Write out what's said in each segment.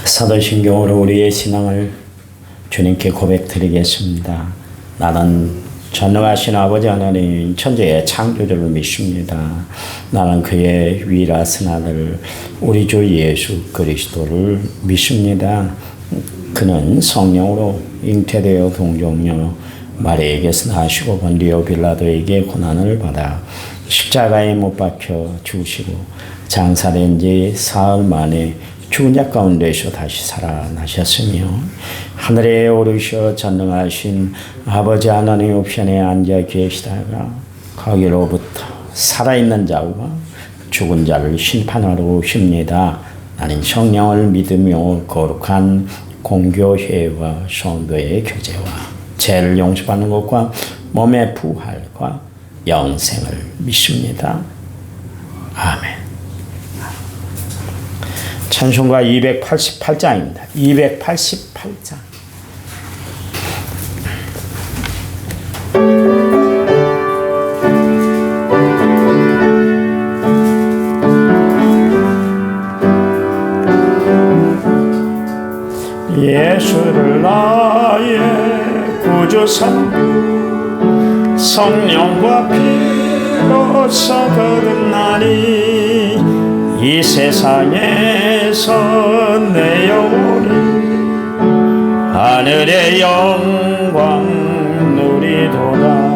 사도신경으로 우리의 신앙을 주님께 고백드리겠습니다. 나는 전능하신 아버지 하나님 천지의 창조주를 믿습니다. 나는 그의 유일하신 아들 우리 주 예수 그리스도를 믿습니다. 그는 성령으로 잉태되어 동정녀 마리아에게서 나시고 본디오 빌라도에게 고난을 받아 십자가에 못 박혀 죽으시고 장사된 지 사흘 만에 죽은 자 가운데서 다시 살아나셨으며 하늘에 오르셔 전능하신 아버지 하나님 우편에 앉아 계시다가 거기로부터 살아있는 자와 죽은 자를 심판하러 오십니다. 나는 성령을 믿으며 거룩한 공교회와 성도의 교제와 죄를 용서받는 것과 몸의 부활과 영생을 믿습니다. 아멘. 찬송가 288장입니다. 288장. 예수를 나의 구주삼 성령과 피로써 거듭나니 이 세상에서 내 영혼이 하늘의 영광 누리도다.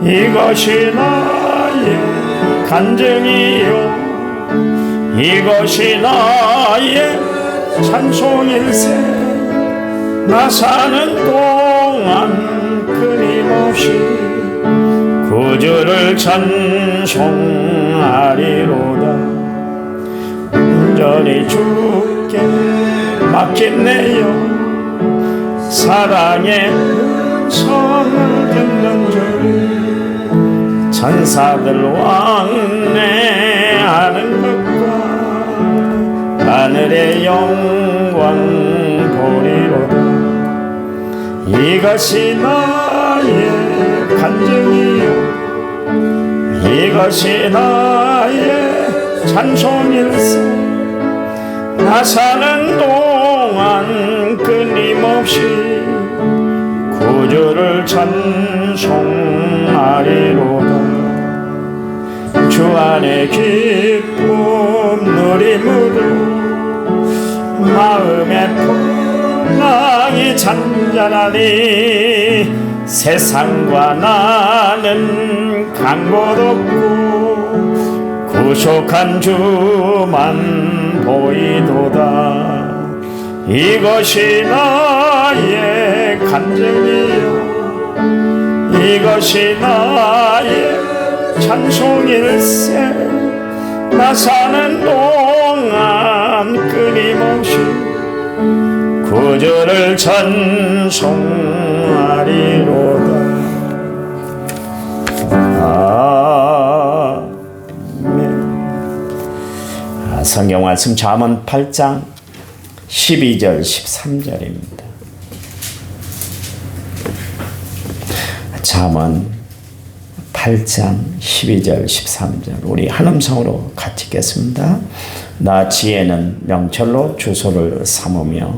이것이 나의 간증이요 이것이 나의 찬송일세. 나 사는 동안 끊임없이 구주를 찬송하리로다. 온전히 주께 맡긴 내 영 사랑의 음성을 듣는 줄 천사들 왕래하는 것과 하늘의 영광 보리로다. 이것이 나의 간증이요 이것이 나의 찬송일세. 나 사는 동안 끊임없이 구주를 찬송하리로다. 주 안의 기쁨 누림으로 마음의 풍랑이 잔잔하니 세상과 나는 간 곳 없고 구속한 주만 보이도다. 이것이 나의 간증이요 이것이 나의 찬송일세. 나 사는 동안 끊임없이 구주를 찬송하리로다. 성경 말씀 잠언 8장 12절 13절입니다. 잠언 8장 12절 13절 우리 한 음성으로 같이 읽겠습니다. 나 지혜는 명철로 주소를 삼으며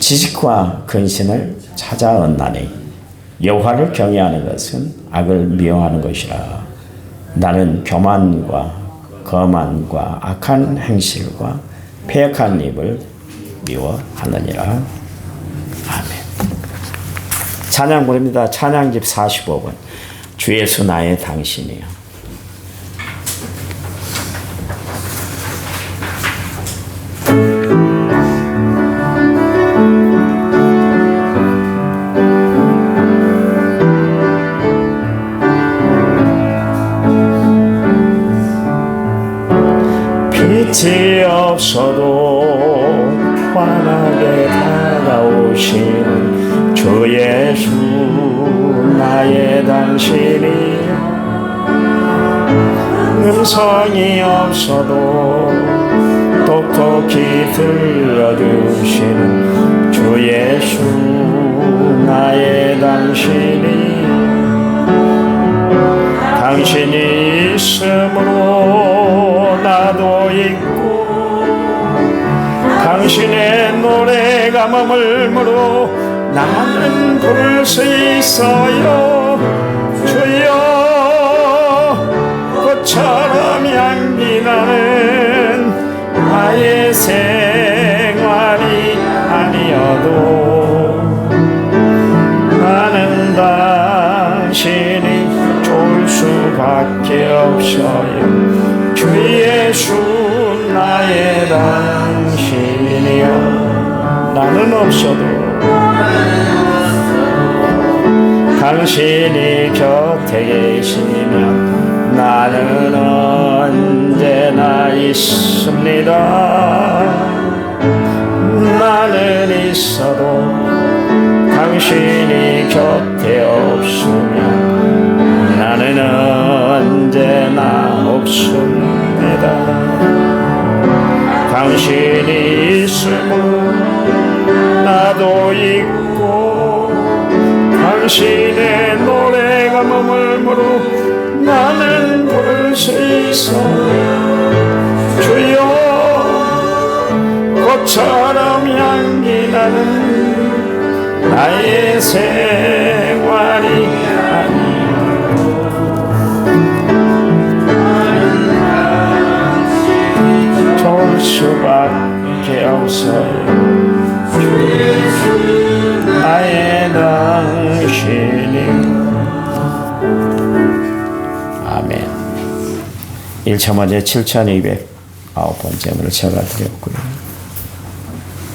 지식과 근신을 찾아 얻나니 여호와를 경외하는 것은 악을 미워하는 것이라. 나는 교만과 거만과 악한 행실과 패역한 입을 미워하느니라. 아멘. 찬양 부릅니다. 찬양집 45번 주 예수 나의 당신이요. 빛이 없어도 환하게 다가오시는 주 예수 나의 당신이 음성이 없어도 똑똑히 들려주시는 주 예수 나의 당신이 당신이 있으므로 나도 있고 당신의 노래가 머물므로 나는 부를 수 있어요. 주여 꽃처럼 향기 나는 나의 생활이 아니어도 나는 당신이 좋을 수밖에 없어요. 주 예수 나의 당신이여. 나는 없어도 당신이 곁에 계시면 나는 언제나 있습니다. 나는 있어도 당신이 곁에 없으면 나는 언제나 없습니다. 당신이 있으면 나도 있고 당신의 노래가 머물므로 나는 부를 수 있어요. 주여 꽃처럼 향기 나는 나의 생활이 아니요 좋을 수밖에 없어요. 나의 당신이. 아멘. 1차 문제 7209번째 문을 제가 드렸고요.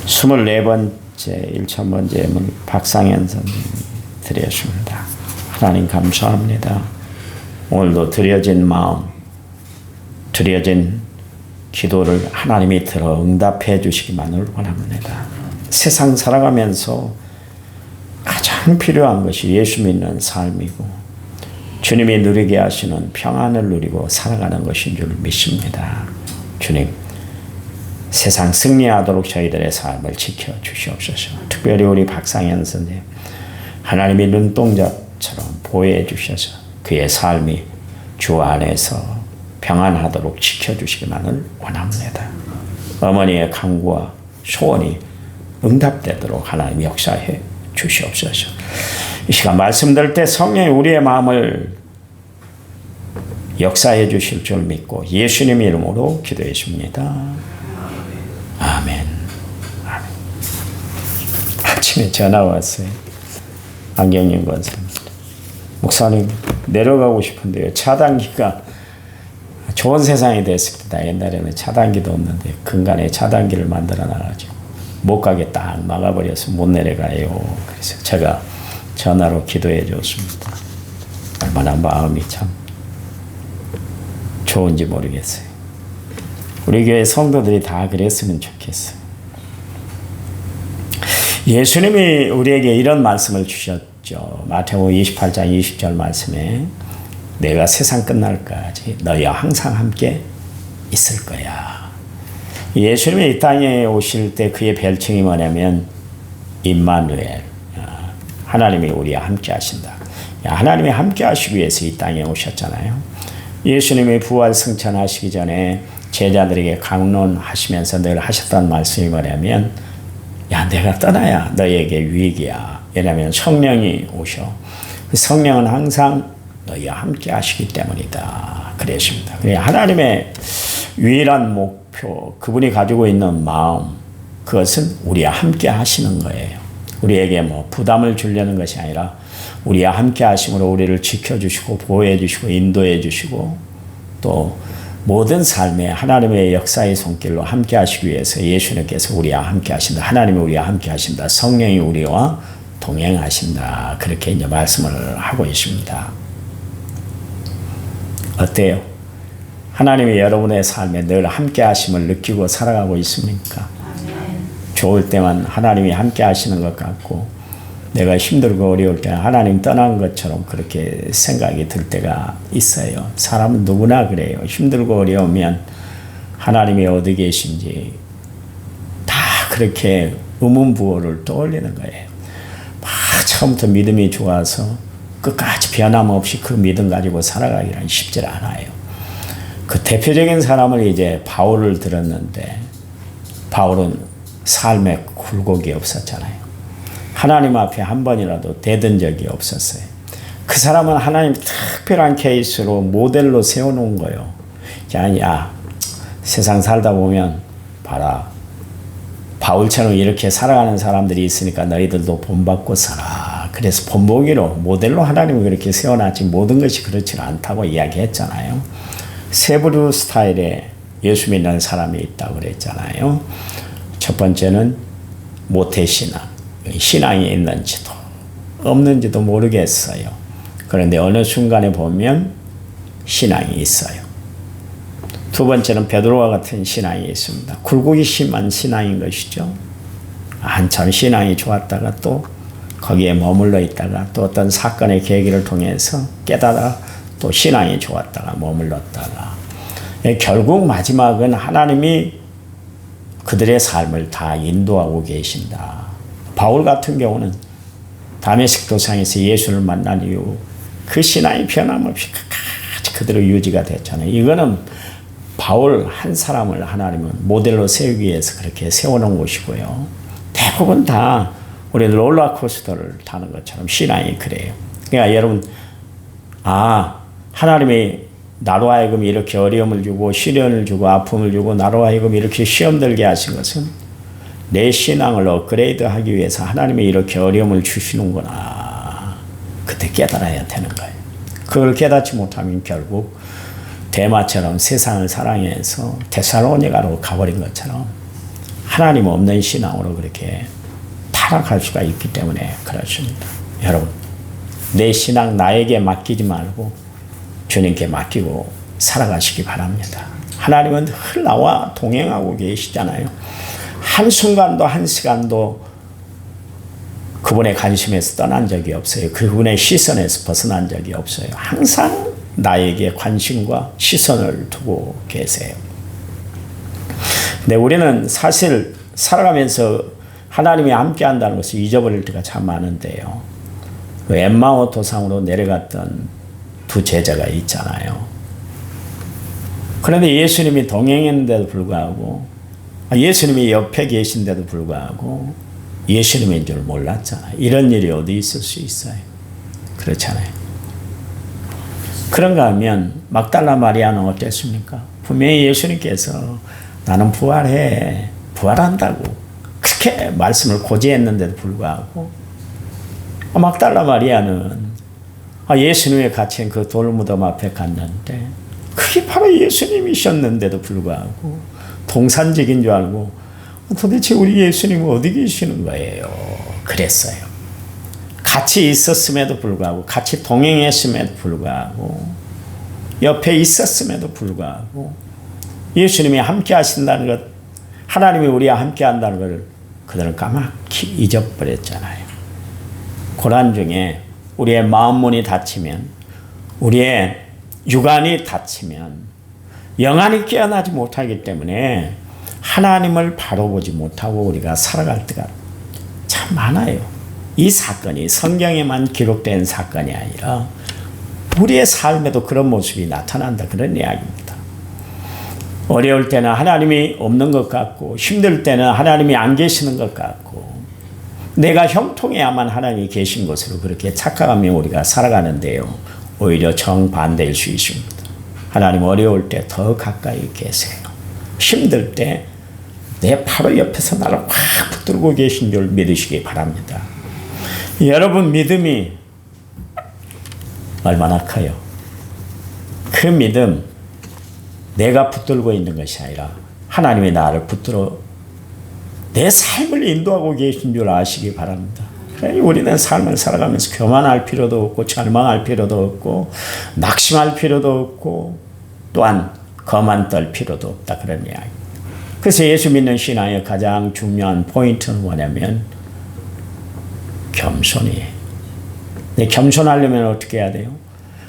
24번째 1차 문제는 박상현 선생님이 드렸습니다. 하나님 감사합니다. 오늘도 드려진 마음, 드려진 기도를 하나님이 들어 응답해 주시기만을 원합니다. 세상 살아가면서 가장 필요한 것이 예수 믿는 삶이고 주님이 누리게 하시는 평안을 누리고 살아가는 것인 줄 믿습니다. 주님, 세상 승리하도록 저희들의 삶을 지켜주시옵소서. 특별히 우리 박상현 선생님, 하나님의 눈동자처럼 보호해 주셔서 그의 삶이 주 안에서 평안하도록 지켜주시기만을 원합니다. 어머니의 간구와 소원이 응답되도록 하나님 역사해 주시옵소서. 이 시간 말씀 들을 때 성령이 우리의 마음을 역사해 주실 줄 믿고 예수님 이름으로 기도했습니다. 아멘. 아멘. 아침에 전화 왔어요. 안경님 권사님. 목사님 내려가고 싶은데요. 차단기가 좋은 세상이 됐습니다. 옛날에는 차단기도 없는데 근간에 차단기를 만들어 놔가지고 못 가게 딱 막아버려서 못 내려가요. 그래서 제가 전화로 기도해 줬습니다. 얼마나 마음이 참 좋은지 모르겠어요. 우리 교회 성도들이 다 그랬으면 좋겠어요. 예수님이 우리에게 이런 말씀을 주셨죠. 마태복음 28장 20절 말씀에 내가 세상 끝날까지 너희와 항상 함께 있을 거야. 예수님이 이 땅에 오실 때 그의 별칭이 뭐냐면 임마누엘, 하나님이 우리와 함께 하신다. 하나님이 함께 하시기 위해서 이 땅에 오셨잖아요. 예수님이 부활 승천하시기 전에 제자들에게 강론하시면서 늘 하셨던 말씀이 뭐냐면 야 내가 떠나야 너희에게 유익이야. 왜냐하면 성령이 오셔. 성령은 항상 너희와 함께 하시기 때문이다. 그랬습니다. 하나님의 유일한 목표, 그분이 가지고 있는 마음, 그것은 우리와 함께 하시는 거예요. 우리에게 뭐 부담을 주려는 것이 아니라 우리와 함께 하심으로 우리를 지켜주시고 보호해 주시고 인도해 주시고 또 모든 삶에 하나님의 역사의 손길로 함께 하시기 위해서 예수님께서 우리와 함께 하신다. 하나님이 우리와 함께 하신다. 성령이 우리와 동행하신다. 그렇게 이제 말씀을 하고 있습니다. 어때요? 하나님이 여러분의 삶에 늘 함께 하심을 느끼고 살아가고 있습니까? 좋을 때만 하나님이 함께 하시는 것 같고 내가 힘들고 어려울 때는 하나님 떠난 것처럼 그렇게 생각이 들 때가 있어요. 사람은 누구나 그래요. 힘들고 어려우면 하나님이 어디 계신지 다 그렇게 의문부호를 떠올리는 거예요. 막 처음부터 믿음이 좋아서 끝까지 변함없이 그 믿음 가지고 살아가기는 쉽지 않아요. 그 대표적인 사람을 이제 바울을 들었는데 바울은 삶에 굴곡이 없었잖아요. 하나님 앞에 한 번이라도 대든 적이 없었어요. 그 사람은 하나님 특별한 케이스로 모델로 세워놓은 거예요. 야, 세상 살다 보면 봐라. 바울처럼 이렇게 살아가는 사람들이 있으니까 너희들도 본받고 살아. 그래서 본보기로 모델로 하나님이 그렇게 세워놨지 모든 것이 그렇지는 않다고 이야기했잖아요. 세브르 스타일의 예수 믿는 사람이 있다고 그랬잖아요. 첫 번째는 모태신앙. 신앙이 있는지도 없는지도 모르겠어요. 그런데 어느 순간에 보면 신앙이 있어요. 두 번째는 베드로와 같은 신앙이 있습니다. 굴곡이 심한 신앙인 것이죠. 한참 신앙이 좋았다가 또 거기에 머물러 있다가 또 어떤 사건의 계기를 통해서 깨달아 또 신앙이 좋았다가 머물렀다가 결국 마지막은 하나님이 그들의 삶을 다 인도하고 계신다. 바울 같은 경우는 다메섹 도상에서 예수를 만난 이후 그 신앙이 변함없이 끝까지 그대로 유지가 됐잖아요. 이거는 바울 한 사람을 하나님은 모델로 세우기 위해서 그렇게 세워놓은 것이고요. 대부분 다 우리 롤러코스터를 타는 것처럼 신앙이 그래요. 그러니까 여러분, 하나님이 나로 하여금 이렇게 어려움을 주고 시련을 주고 아픔을 주고 나로 하여금 이렇게 시험 들게 하신 것은 내 신앙을 업그레이드하기 위해서 하나님이 이렇게 어려움을 주시는구나. 그때 깨달아야 되는 거예요. 그걸 깨닫지 못하면 결국 데마처럼 세상을 사랑해서 데살로니가로 가버린 것처럼 하나님 없는 신앙으로 그렇게 타락할 수가 있기 때문에 그렇습니다. 여러분, 내 신앙 나에게 맡기지 말고 주님께 맡기고 살아가시기 바랍니다. 하나님은 늘 나와 동행하고 계시잖아요. 한순간도 한 시간도 그분의 관심에서 떠난 적이 없어요. 그분의 시선에서 벗어난 적이 없어요. 항상 나에게 관심과 시선을 두고 계세요. 근데 우리는 사실 살아가면서 하나님이 함께 한다는 것을 잊어버릴 때가 참 많은데요. 그 엠마오 도상으로 내려갔던 두 제자가 있잖아요. 그런데 예수님이 동행했는데도 불구하고 예수님이 옆에 계신데도 불구하고 예수님인 줄 몰랐잖아요. 이런 일이 어디 있을 수 있어요? 그렇잖아요. 그런가 하면 막달라 마리아는 어땠습니까? 분명히 예수님께서 나는 부활해, 부활한다고 그렇게 말씀을 고지했는데도 불구하고 막달라 마리아는 예수님의 갇힌 그 돌무덤 앞에 갔는데 그게 바로 예수님이셨는데도 불구하고 동산직인 줄 알고 도대체 우리 예수님은 어디 계시는 거예요? 그랬어요. 같이 있었음에도 불구하고 같이 동행했음에도 불구하고 옆에 있었음에도 불구하고 예수님이 함께 하신다는 것, 하나님이 우리와 함께 한다는 걸 그들은 까맣게 잊어버렸잖아요. 고난 중에 우리의 마음문이 닫히면, 우리의 육안이 닫히면 영안이 깨어나지 못하기 때문에 하나님을 바로 보지 못하고 우리가 살아갈 때가 참 많아요. 이 사건이 성경에만 기록된 사건이 아니라 우리의 삶에도 그런 모습이 나타난다, 그런 이야기입니다. 어려울 때는 하나님이 없는 것 같고 힘들 때는 하나님이 안 계시는 것 같고 내가 형통해야만 하나님이 계신 것으로 그렇게 착각하며 우리가 살아가는데요. 오히려 정반대일 수 있습니다. 하나님 어려울 때 더 가까이 계세요. 힘들 때 내 바로 옆에서 나를 확 붙들고 계신 줄 믿으시기 바랍니다. 여러분 믿음이 얼마나 커요? 그 믿음, 내가 붙들고 있는 것이 아니라 하나님이 나를 붙들어 내 삶을 인도하고 계신 줄 아시기 바랍니다. 우리는 삶을 살아가면서 교만할 필요도 없고 절망할 필요도 없고 낙심할 필요도 없고 또한 거만 떨 필요도 없다, 그런 이야기. 그래서 예수 믿는 신앙의 가장 중요한 포인트는 뭐냐면 겸손이에요. 겸손하려면 어떻게 해야 돼요?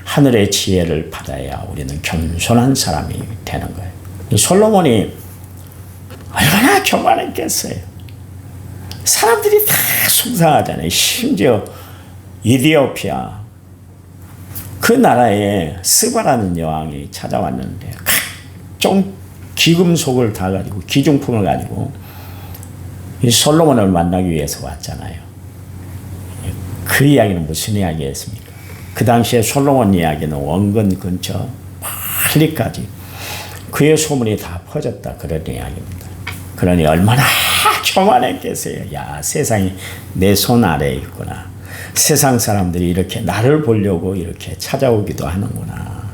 하늘의 지혜를 받아야 우리는 겸손한 사람이 되는 거예요. 솔로몬이 얼마나 교만했겠어요. 사람들이 다 숭상하잖아요. 심지어 이디오피아 그 나라에 스바라는 여왕이 찾아왔는데 각종 기금속을 다 가지고 기중품을 가지고 이 솔로몬을 만나기 위해서 왔잖아요. 그 이야기는 무슨 이야기였습니까? 그 당시에 솔로몬 이야기는 원근 근처 멀리까지 그의 소문이 다 퍼졌다, 그런 이야기입니다. 그러니 얼마나 교만했겠어요. 야, 세상이 내 손 아래에 있구나. 세상 사람들이 이렇게 나를 보려고 이렇게 찾아오기도 하는구나.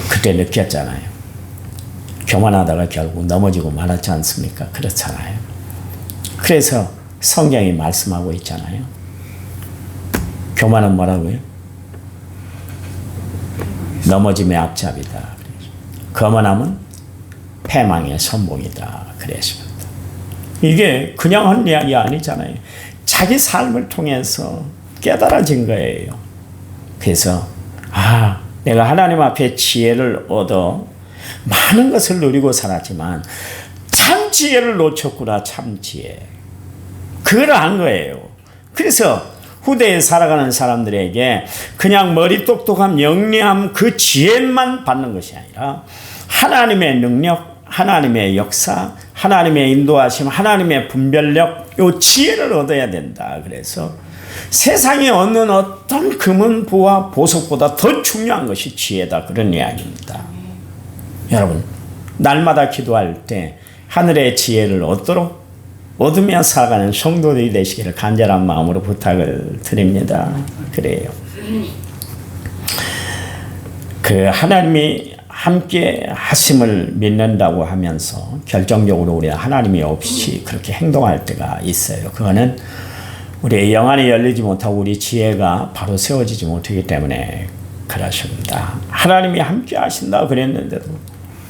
그때 느꼈잖아요. 교만하다가 결국 넘어지고 말았지 않습니까? 그렇잖아요. 그래서 성경이 말씀하고 있잖아요. 교만은 뭐라고요? 넘어짐의 앞잡이다. 거만함은 패망의 선봉이다. 그랬습니다. 이게 그냥 한 이야기 아니잖아요. 자기 삶을 통해서 깨달아진 거예요. 그래서 내가 하나님 앞에 지혜를 얻어 많은 것을 누리고 살았지만 참 지혜를 놓쳤구나. 참 지혜. 그걸 안 거예요. 그래서 후대에 살아가는 사람들에게 그냥 머리 똑똑함, 영리함, 그 지혜만 받는 것이 아니라 하나님의 능력, 하나님의 역사, 하나님의 인도하심, 하나님의 분별력, 요 지혜를 얻어야 된다. 그래서 세상에 얻는 어떤 금은 부와 보석보다 더 중요한 것이 지혜다. 그런 이야기입니다. 여러분, 날마다 기도할 때 하늘의 지혜를 얻으며 살아가는 성도들이 되시기를 간절한 마음으로 부탁을 드립니다. 그래요. 그 하나님이 함께 하심을 믿는다고 하면서 결정적으로 우리가 하나님이 없이 그렇게 행동할 때가 있어요. 그거는 우리의 영안이 열리지 못하고 우리 지혜가 바로 세워지지 못하기 때문에 그렇습니다. 하나님이 함께 하신다 그랬는데도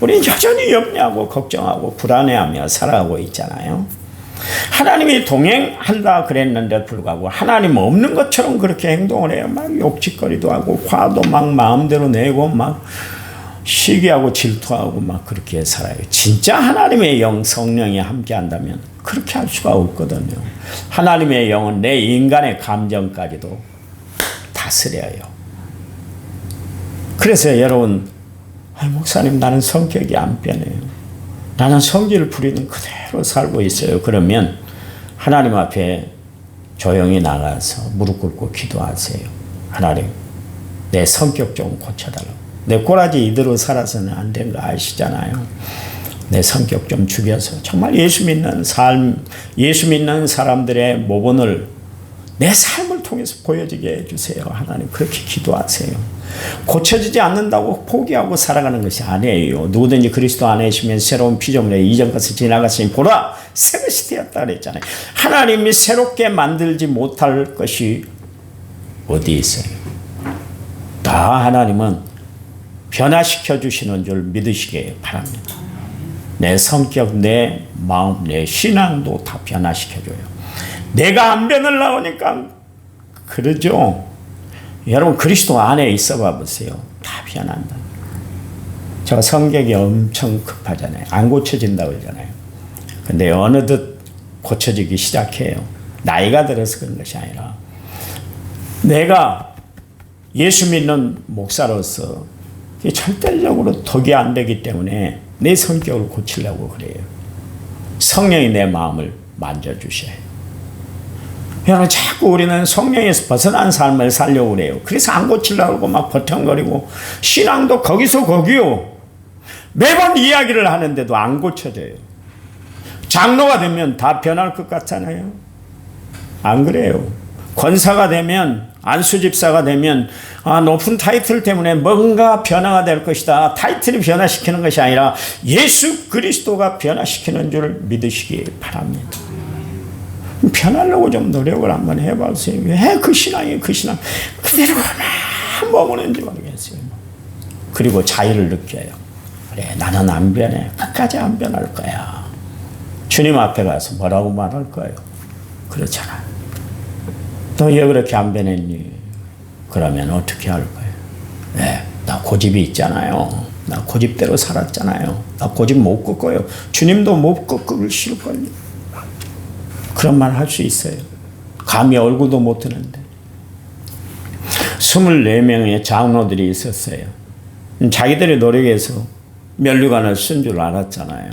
우리는 여전히 염려하고 걱정하고 불안해하며 살아가고 있잖아요. 하나님이 동행한다 그랬는데 불구하고 하나님 없는 것처럼 그렇게 행동을 해요. 막 욕짓거리도 하고 화도 막 마음대로 내고 막 시기하고 질투하고 막 그렇게 살아요. 진짜 하나님의 영 성령이 함께 한다면 그렇게 할 수가 없거든요. 하나님의 영은 내 인간의 감정까지도 다스려요. 그래서 여러분, 목사님 나는 성격이 안 변해요. 나는 성질 부리는 그대로 살고 있어요. 그러면 하나님 앞에 조용히 나가서 무릎 꿇고 기도하세요. 하나님, 내 성격 좀 고쳐달라고. 내 꼬라지 이대로 살아서는 안 된 거 아시잖아요. 내 성격 좀 죽여서 정말 예수 믿는 삶, 예수 믿는 사람들의 모본을 내 삶을 통해서 보여지게 해주세요. 하나님, 그렇게 기도하세요. 고쳐지지 않는다고 포기하고 살아가는 것이 아니에요. 누구든지 그리스도 안에 있으면 새로운 피조물에 이전 것을 지나갔으니 보라 새 것이 되었다 그랬잖아요. 하나님이 새롭게 만들지 못할 것이 어디 있어요? 다 하나님은 변화시켜 주시는 줄 믿으시기 바랍니다. 내 성격, 내 마음, 내 신앙도 다 변화시켜줘요. 내가 안 변하려니까 그러죠. 여러분 그리스도 안에 있어봐 보세요. 다 변한다. 저 성격이 엄청 급하잖아요. 안 고쳐진다고 그러잖아요. 근데 어느덧 고쳐지기 시작해요. 나이가 들어서 그런 것이 아니라 내가 예수 믿는 목사로서 절대적으로 독이 안 되기 때문에 내 성격을 고치려고 그래요. 성령이 내 마음을 만져주셔요. 여러분 자꾸 우리는 성령에서 벗어난 삶을 살려고 그래요. 그래서 안 고치려고 하고 막 버팅거리고 신앙도 거기서 거기요. 매번 이야기를 하는데도 안 고쳐져요. 장로가 되면 다 변할 것 같잖아요. 안 그래요. 권사가 되면 안수집사가 되면 높은 타이틀 때문에 뭔가 변화가 될 것이다. 타이틀이 변화시키는 것이 아니라 예수 그리스도가 변화시키는 줄 믿으시기 바랍니다. 변하려고 좀 노력을 한번 해보세요. 왜 그 신앙이 그 신앙 그대로만 머무는지 모르겠어요. 그리고 자유를 느껴요. 그래 나는 안 변해. 끝까지 안 변할 거야. 주님 앞에 가서 뭐라고 말할 거예요? 그렇잖아요. 너 왜 그렇게 안 변했니? 그러면 어떻게 할 거예요? 네, 나 고집이 있잖아요. 나 고집대로 살았잖아요. 나 고집 못 꺾어요. 주님도 못 꺾으실걸요. 그런 말 할 수 있어요. 감히 얼굴도 못 드는데. 24명의 장로들이 있었어요. 자기들의 노력에서 면류관을 쓴 줄 알았잖아요.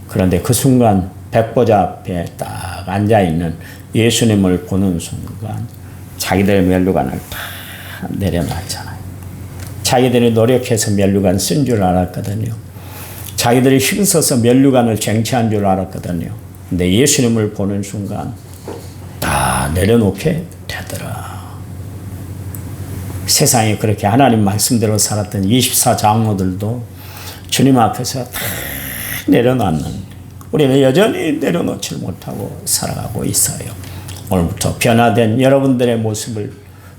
그런데 그 순간 백보자 앞에 딱 앉아있는 예수님을 보는 순간 자기들의 면류관을 다 내려놨잖아요. 자기들이 노력해서 면류관 쓴 줄 알았거든요. 자기들이 힘써서 면류관을 쟁취한 줄 알았거든요. 근데 예수님을 보는 순간 다 내려놓게 되더라. 세상에 그렇게 하나님 말씀대로 살았던 24장로들도 주님 앞에서 다 내려놨는데 우리는 여전히 내려놓지 못하고 살아가고 있어요. 오늘부터 변화된 여러분들의 모습을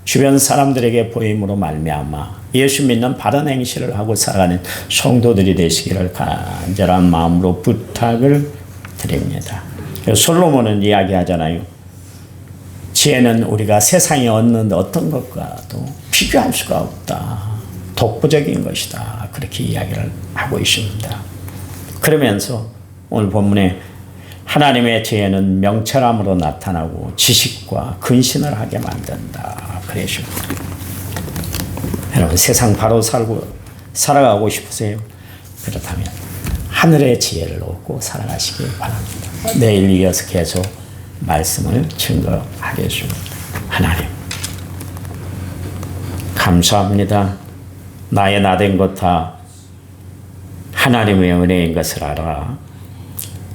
주변 사람들에게 보임으로 말미암아 예수 믿는 바른 행실을 하고 살아가는 성도들이 되시기를 간절한 마음으로 부탁을 드립니다. 솔로몬은 이야기하잖아요. 지혜는 우리가 세상에 얻는 어떤 것과도 비교할 수가 없다. 독보적인 것이다. 그렇게 이야기를 하고 있습니다. 그러면서 오늘 본문에 하나님의 지혜는 명철함으로 나타나고 지식과 근신을 하게 만든다. 그러십니다. 여러분 세상 바로 살아가고 싶으세요? 그렇다면 하늘의 지혜를 얻고 살아가시기 바랍니다. 내일 이어서 계속 말씀을 증거하겠습니다. 하나님 감사합니다. 나의 나된 것 다 하나님의 은혜인 것을 알아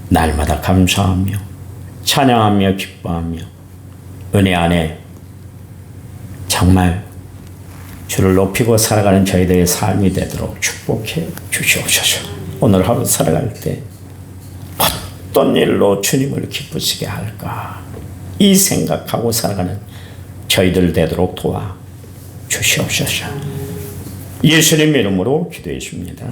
날마다 감사하며 찬양하며 기뻐하며 은혜 안에 정말 주를 높이고 살아가는 저희들의 삶이 되도록 축복해 주시옵소서. 오늘 하루 살아갈 때 어떤 일로 주님을 기쁘시게 할까 이 생각하고 살아가는 저희들 되도록 도와 주시옵소서. 예수님 이름으로 기도했습니다.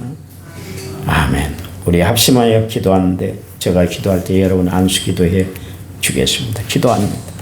아멘. 우리 합심하여 기도하는데 제가 기도할 때 여러분 안수 기도해 주겠습니다. 기도합니다.